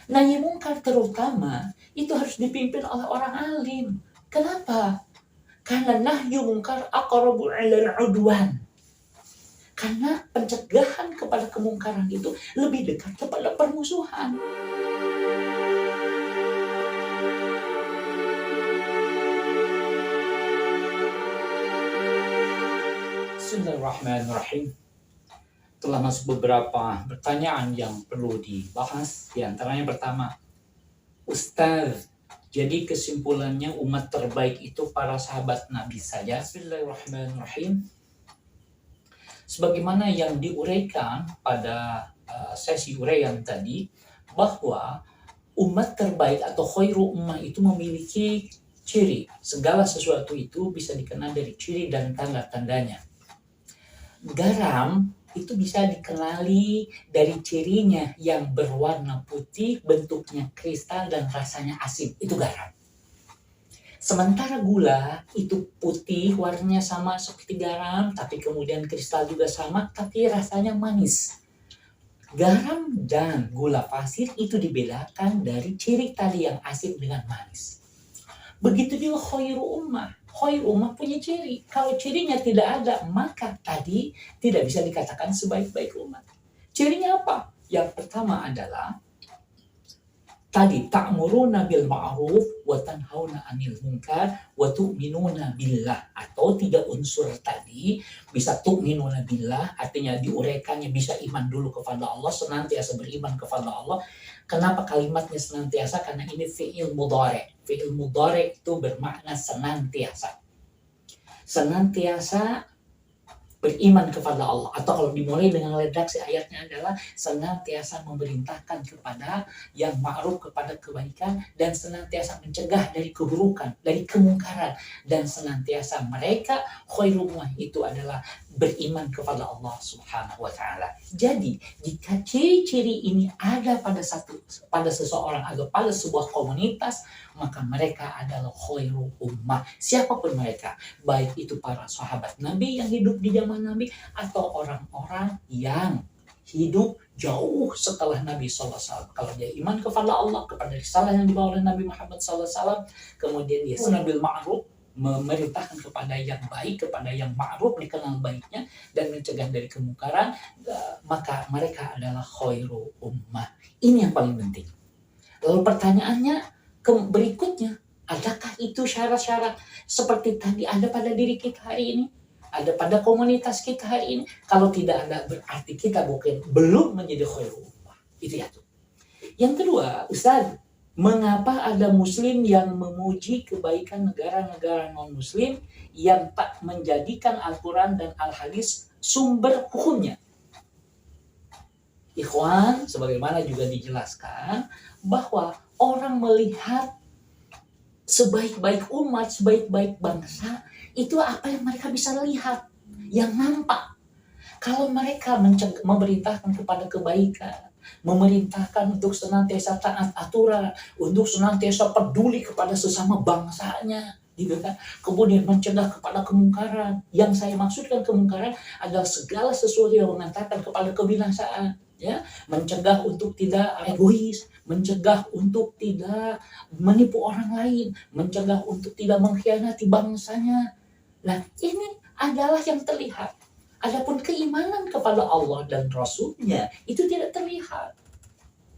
Nahi mungkar terutama itu harus dipimpin oleh orang alim. Kenapa? Karena nahyu mungkar aqrabu 'ilal 'udwan. Karena pencegahan kepada kemungkaran itu lebih dekat kepada permusuhan. Bismillahirrahmanirrahim. Telah masuk beberapa pertanyaan yang perlu dibahas. Di antaranya pertama, Ustaz, jadi kesimpulannya umat terbaik itu para sahabat Nabi saja. Bismillahirrahmanirrahim. Sebagaimana yang diuraikan pada sesi uraian tadi, bahwa umat terbaik atau khairu ummah itu memiliki ciri. Segala sesuatu itu bisa dikenal dari ciri dan tanda-tandanya. Garam itu bisa dikenali dari cirinya yang berwarna putih, bentuknya kristal, dan rasanya asin. Itu garam. Sementara gula itu putih, warnanya sama seperti garam, tapi kemudian kristal juga sama, tapi rasanya manis. Garam dan gula pasir itu dibedakan dari ciri tadi yang asin dengan manis. Begitu juga khairu ummah. Khairu ummah punya ciri. Kalau cirinya tidak ada, maka tadi tidak bisa dikatakan sebaik-baik umat. Cirinya apa? Yang pertama adalah tadi ta'muruna bil ma'ruf wa tanhauna 'anil munkar wa tu'minuna billah. Atau tiga unsur tadi bisa tu'minuna billah, artinya diuraikannya bisa iman dulu kepada Allah, senantiasa beriman kepada Allah. Kenapa kalimatnya senantiasa? Karena ini fi'il mudhari'. Fi'il mudhari' itu bermakna senantiasa. Senantiasa beriman kepada Allah. Atau kalau dimulai dengan redaksi ayatnya adalah senantiasa memerintahkan kepada yang ma'ruf, kepada kebaikan, dan senantiasa mencegah dari keburukan, dari kemungkaran, dan senantiasa mereka khairul ummah itu adalah beriman kepada Allah Subhanahu wa taala. Jadi, jika ciri-ciri ini ada pada seseorang atau pada sebuah komunitas, maka mereka adalah khairul ummah. Siapapun mereka, baik itu para sahabat Nabi yang hidup di zaman Nabi atau orang-orang yang hidup jauh setelah Nabi SAW. Kalau dia iman kepada Allah, kepada risalah yang dibawa oleh Nabi Muhammad SAW, kemudian dia bil ma'ruf, memerintahkan kepada yang baik, kepada yang ma'ruf, dikenal baiknya, dan mencegah dari kemungkaran, maka mereka adalah khairu ummah. Ini yang paling penting. Lalu pertanyaannya berikutnya, adakah itu syarat-syarat seperti tadi ada pada diri kita hari ini? Ada pada komunitas kita hari ini? Kalau tidak ada, berarti kita belum menjadi khairu ummah. Itu ya tuh. Yang kedua, Ustaz, mengapa ada muslim yang memuji kebaikan negara-negara non-muslim yang tak menjadikan Al-Quran dan Al-Hadis sumber hukumnya? Ikhwan, sebagaimana juga dijelaskan, bahwa orang melihat sebaik-baik umat, sebaik-baik bangsa, itu apa yang mereka bisa lihat, yang nampak. Kalau mereka memerintahkan kepada kebaikan, memerintahkan untuk senantiasa taat aturan, untuk senantiasa peduli kepada sesama bangsanya, gitu kan. Kemudian mencegah kepada kemungkaran. Yang saya maksudkan kemungkaran adalah segala sesuatu yang mengantarkan kepada kebinasaan, ya, mencegah untuk tidak egois, mencegah untuk tidak menipu orang lain, mencegah untuk tidak mengkhianati bangsanya. Nah, ini adalah yang terlihat. Adapun keimanan kepada Allah dan Rasul-Nya itu tidak terlihat.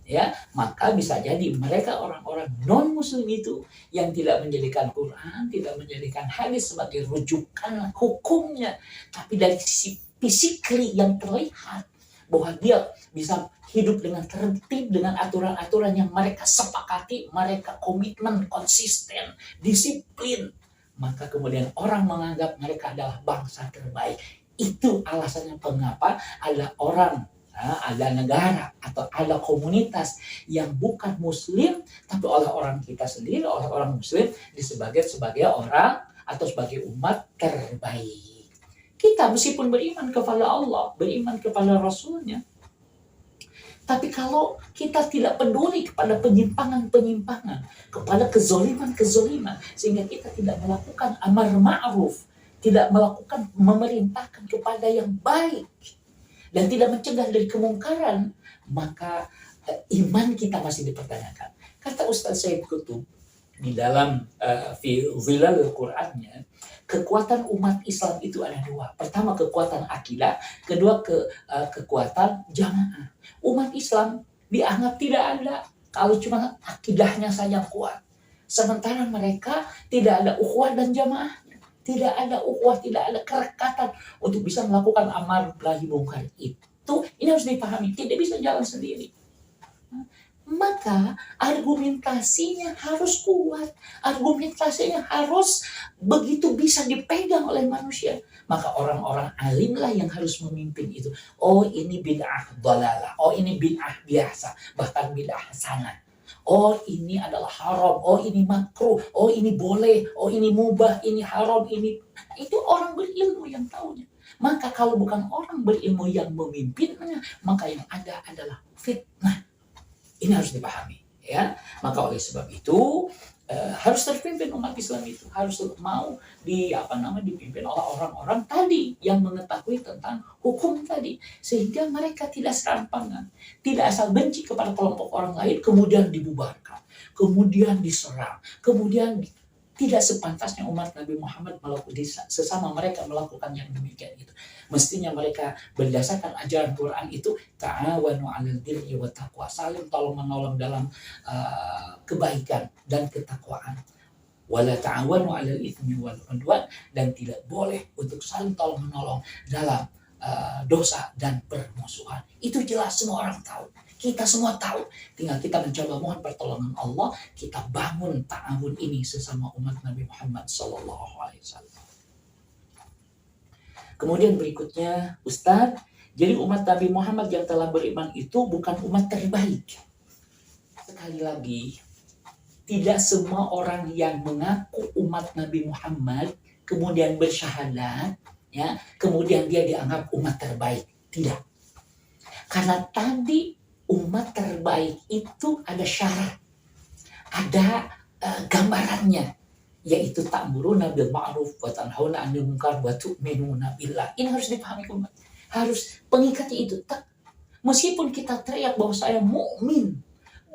Ya, maka bisa jadi mereka orang-orang non-muslim itu yang tidak menjadikan Quran, tidak menjadikan hadis sebagai rujukan hukumnya, tapi dari sisi fisikly yang terlihat bahwa dia bisa hidup dengan tertib, dengan aturan-aturan yang mereka sepakati, mereka komitmen, konsisten, disiplin, maka kemudian orang menganggap mereka adalah bangsa terbaik. Itu alasannya mengapa ada orang, ada negara atau ada komunitas yang bukan muslim, tapi oleh orang kita sendiri, oleh orang muslim disebut sebagai orang atau sebagai umat terbaik. Kita meskipun beriman kepada Allah, beriman kepada Rasul-Nya, tapi kalau kita tidak peduli kepada penyimpangan-penyimpangan, kepada kezoliman-kezoliman, sehingga kita tidak melakukan amar ma'ruf, tidak melakukan memerintahkan kepada yang baik, dan tidak mencegah dari kemungkaran, maka iman kita masih dipertanyakan. Kata Ustaz Said Qutb di dalam Zilal Al-Qur'annya, kekuatan umat Islam itu ada dua. Pertama kekuatan akidah, kedua kekuatan jamaah. Umat Islam dianggap tidak ada kalau cuma akidahnya saja kuat. Sementara mereka tidak ada ukhuwah dan jamaah. Tidak ada ukhuwah, tidak ada kerekatan untuk bisa melakukan amar nahi mungkar itu. Ini harus dipahami, tidak bisa jalan sendiri. Maka argumentasinya harus kuat, argumentasinya harus begitu bisa dipegang oleh manusia. Maka orang-orang alimlah yang harus memimpin itu. Oh ini bid'ah dhalalah, oh ini bid'ah biasa, bahkan bid'ah hasanah. Oh ini adalah haram, oh ini makruh, oh ini boleh, oh ini mubah, ini haram, ini. Itu orang berilmu yang tahunya. Maka kalau bukan orang berilmu yang memimpinnya, maka yang ada adalah fitnah. Ini harus dipahami, ya. Maka oleh sebab itu harus terpimpin umat Islam itu, harus mau dipimpin oleh orang-orang tadi yang mengetahui tentang hukum tadi, sehingga mereka tidak serampangan, tidak asal benci kepada kelompok orang lain kemudian dibubarkan, kemudian diserang, kemudian tidak sepantasnya umat Nabi Muhammad sesama mereka melakukan yang demikian itu. Mestinya mereka berdasarkan ajaran Quran itu ta'awanu 'alal birri wat taqwa, saling tolong menolong dalam kebaikan dan ketakwaan. Wala ta'awanu 'alal itsmi wal 'udwan, dan tidak boleh untuk saling tolong menolong dalam dosa dan permusuhan. Itu jelas semua orang tahu. Kita semua tahu, tinggal kita mencoba mohon pertolongan Allah, kita bangun ta'awun ini sesama umat Nabi Muhammad SAW. Kemudian berikutnya, Ustadz, jadi umat Nabi Muhammad yang telah beriman itu bukan umat terbaik. Sekali lagi, tidak semua orang yang mengaku umat Nabi Muhammad kemudian bersyahadat, ya, kemudian dia dianggap umat terbaik. Tidak. Karena tadi umat terbaik itu ada syarat, ada gambarannya, yaitu ta'muruna bil ma'ruf wa tanhauna 'anil munkar wa tu'minuna billah. Ini harus dipahami umat. Harus pengikatnya itu. Meskipun kita teriak bahwa saya mukmin,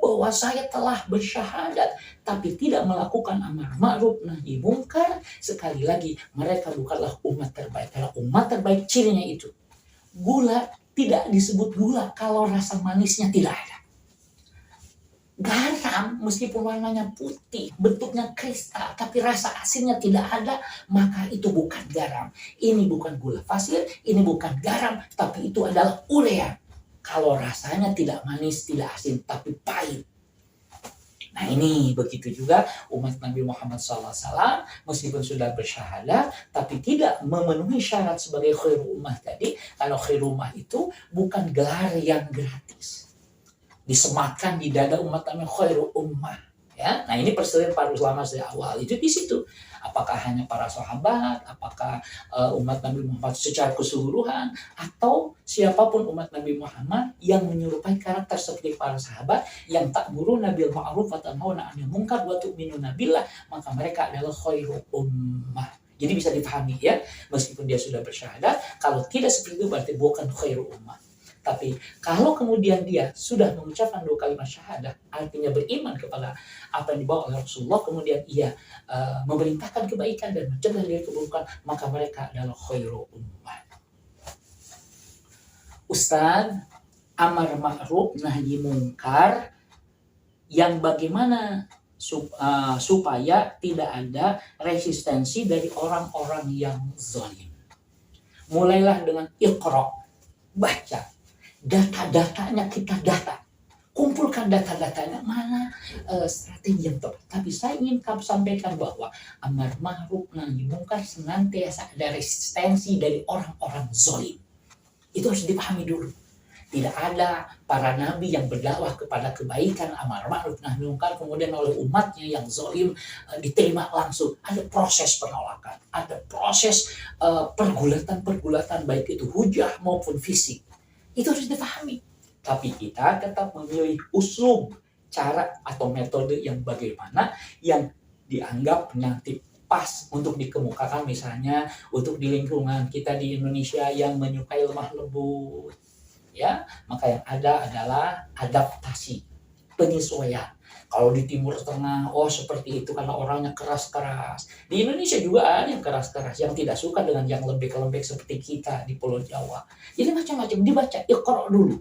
bahwa saya telah bersyahadat, tapi tidak melakukan amar ma'ruf nahi munkar, sekali lagi mereka bukanlah umat terbaik. Karena umat terbaik cirinya itu, gula tidak disebut gula kalau rasa manisnya tidak ada. Garam meskipun warnanya putih, bentuknya kristal, tapi rasa asinnya tidak ada, maka itu bukan garam. Ini bukan gula pasir, ini bukan garam, tapi itu adalah urea. Kalau rasanya tidak manis, tidak asin, tapi pahit. Nah ini begitu juga umat Nabi Muhammad SAW, meskipun sudah bersyahadat tapi tidak memenuhi syarat sebagai khairu ummah tadi. Kalau khairu ummah itu bukan gelar yang gratis, disematkan di dada umat Nabi khairu ummah, ya. Nah ini perselisihan para ulama dari awal itu di situ. Apakah hanya para sahabat, apakah umat Nabi Muhammad secara keseluruhan, atau siapapun umat Nabi Muhammad yang menyerupai karakter seperti para sahabat yang ta'muruna bil ma'ruf wa tanhauna 'anil munkar wa tu'minuna billah, maka mereka adalah khairu ummah. Jadi bisa dipahami, ya, meskipun dia sudah bersyahadat, kalau tidak seperti itu berarti bukan khairu ummah. Tapi kalau kemudian dia sudah mengucapkan 2 kalimat syahadah, artinya beriman kepada apa yang dibawa oleh Rasulullah, kemudian ia memerintahkan kebaikan dan mencegah dari keburukan, maka mereka adalah khairu ummah. Ustaz, amar ma'ruf nahi munkar yang bagaimana supaya tidak ada resistensi dari orang-orang yang zalim. Mulailah dengan iqra, baca. Data-datanya kita data, kumpulkan data-datanya mana strategi yang tepat. Tapi saya ingin kamu sampaikan bahwa amar ma'ruf nahi munkar senantiasa ada resistensi dari orang-orang zalim. Itu harus dipahami dulu. Tidak ada para nabi yang berdakwah kepada kebaikan amar ma'ruf nahi munkar kemudian oleh umatnya yang zalim diterima langsung. Ada proses penolakan, ada proses pergulatan baik itu hujah maupun fisik. Itu harus dipahami. Tapi kita tetap memilih uslub, cara atau metode yang bagaimana yang dianggap nanti pas untuk dikemukakan, misalnya untuk di lingkungan kita di Indonesia yang menyukai lemah lembut, ya, maka yang ada adalah adaptasi, penyesuaian. Kalau di Timur Tengah, oh seperti itu karena orangnya keras-keras. Di Indonesia juga ada yang keras-keras, yang tidak suka dengan yang lembek-lembek seperti kita di Pulau Jawa. Jadi macam-macam, dibaca, iqra dulu.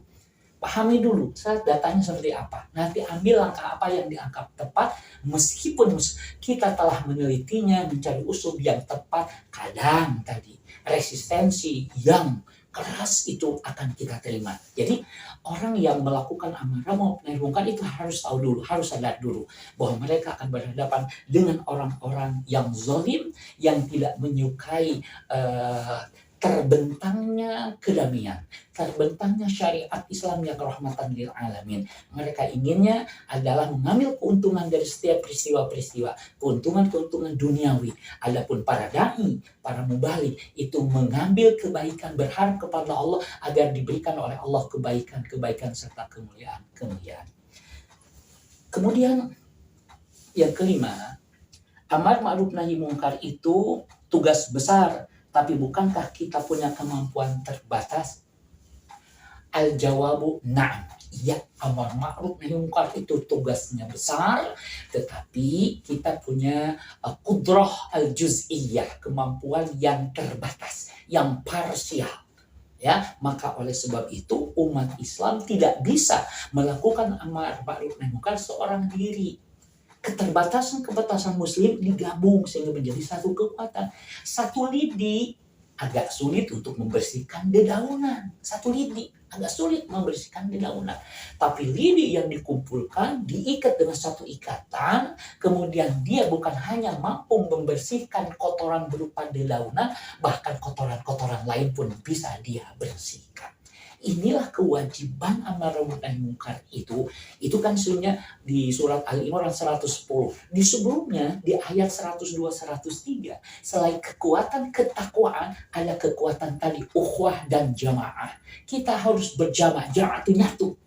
Pahami dulu saat datanya seperti apa. Nanti ambil langkah apa yang dianggap tepat, meskipun kita telah menelitinya, mencari usul yang tepat, kadang tadi resistensi yang keras itu akan kita terima. Jadi orang yang melakukan amar ma'ruf nahi munkar itu harus tahu dulu, harus sadar dulu bahwa mereka akan berhadapan dengan orang-orang yang zalim, yang tidak menyukai terbentangnya kedamaian, terbentangnya syariat Islam yang rahmatan lil alamin. Mereka inginnya adalah mengambil keuntungan dari setiap peristiwa-peristiwa, keuntungan-keuntungan duniawi. Adapun para dai, para mubalik itu mengambil kebaikan, berharap kepada Allah agar diberikan oleh Allah kebaikan-kebaikan serta kemuliaan-kemuliaan. Kemudian yang kelima, amar ma'ruf nahi munkar itu tugas besar. Tapi bukankah kita punya kemampuan terbatas? Al-jawabu na'am. Ya, amar ma'ruf nahi munkar itu tugasnya besar, tetapi kita punya qudrah al-juz'iyah, kemampuan yang terbatas, yang parsial. Ya, maka oleh sebab itu umat Islam tidak bisa melakukan amar ma'ruf nahi munkar seorang diri. Keterbatasan muslim digabung sehingga menjadi satu kekuatan. Satu lidi agak sulit untuk membersihkan dedaunan. Satu lidi agak sulit membersihkan dedaunan. Tapi lidi yang dikumpulkan, diikat dengan satu ikatan, kemudian dia bukan hanya mampu membersihkan kotoran berupa dedaunan, bahkan kotoran-kotoran lain pun bisa dia bersihkan. Inilah kewajiban amar ma'ruf nahi munkar itu kan sebenarnya di surat Al-Imran 110. Di sebelumnya di ayat 102 103, selain kekuatan ketakwaan ada kekuatan tadi ukhuwah dan jamaah. Kita harus berjamaah, jamaah itu nyatu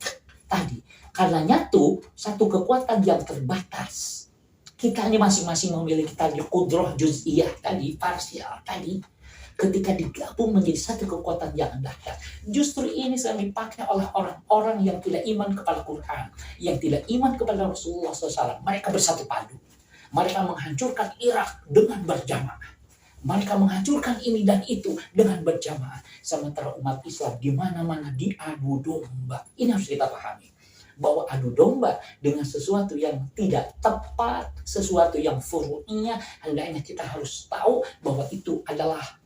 tadi. Karena nyatu satu kekuatan yang terbatas. Kita ini masing-masing memiliki tadi qudrah juz'iyah tadi, parsial tadi. Ketika digabung menjadi satu kekuatan yang dahsyat. Justru ini sedang dipakai oleh orang-orang yang tidak iman kepada Quran, yang tidak iman kepada Rasulullah SAW. Mereka bersatu padu. Mereka menghancurkan Irak dengan berjamaah. Mereka menghancurkan ini dan itu dengan berjamaah. Sementara umat Islam di mana-mana diadu domba. Ini harus kita pahami. Bahwa adu domba dengan sesuatu yang tidak tepat, sesuatu yang furu'iyah, hendaknya kita harus tahu bahwa itu adalah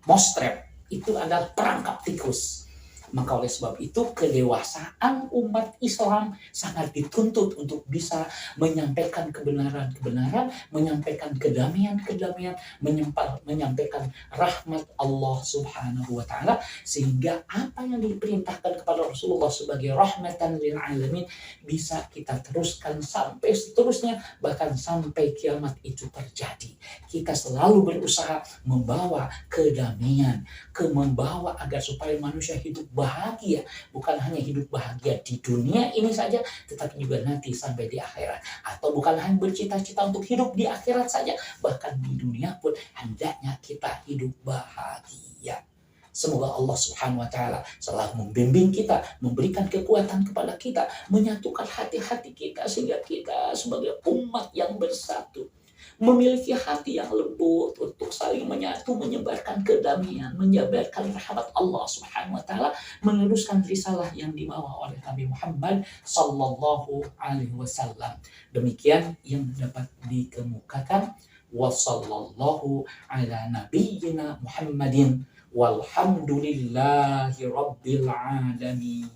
mostrep, itu adalah perangkap tikus. Maka oleh sebab itu kedewasaan umat Islam sangat dituntut untuk bisa menyampaikan kebenaran-kebenaran, menyampaikan kedamaian-kedamaian, menyampaikan rahmat Allah Subhanahu wa taala, sehingga apa yang diperintahkan kepada Rasulullah sebagai rahmatan lil alamin bisa kita teruskan sampai seterusnya, bahkan sampai kiamat itu terjadi. Kita selalu berusaha membawa kedamaian, membawa agar supaya manusia hidup bahagia, bukan hanya hidup bahagia di dunia ini saja, tetapi juga nanti sampai di akhirat. Atau bukan hanya bercita-cita untuk hidup di akhirat saja, bahkan di dunia pun hendaknya kita hidup bahagia. Semoga Allah Subhanahu wa taala selalu membimbing kita, memberikan kekuatan kepada kita, menyatukan hati-hati kita sehingga kita sebagai umat yang bersatu memiliki hati yang lembut untuk saling menyatu, menyebarkan kedamaian, menyebarkan rahmat Allah Subhanahu wa taala, meneruskan risalah yang dibawa oleh Nabi Muhammad sallallahu alaihi wasallam. Demikian yang dapat dikemukakan. Wa sallallahu ala nabiyyina Muhammadin walhamdulillahi rabbil alamin.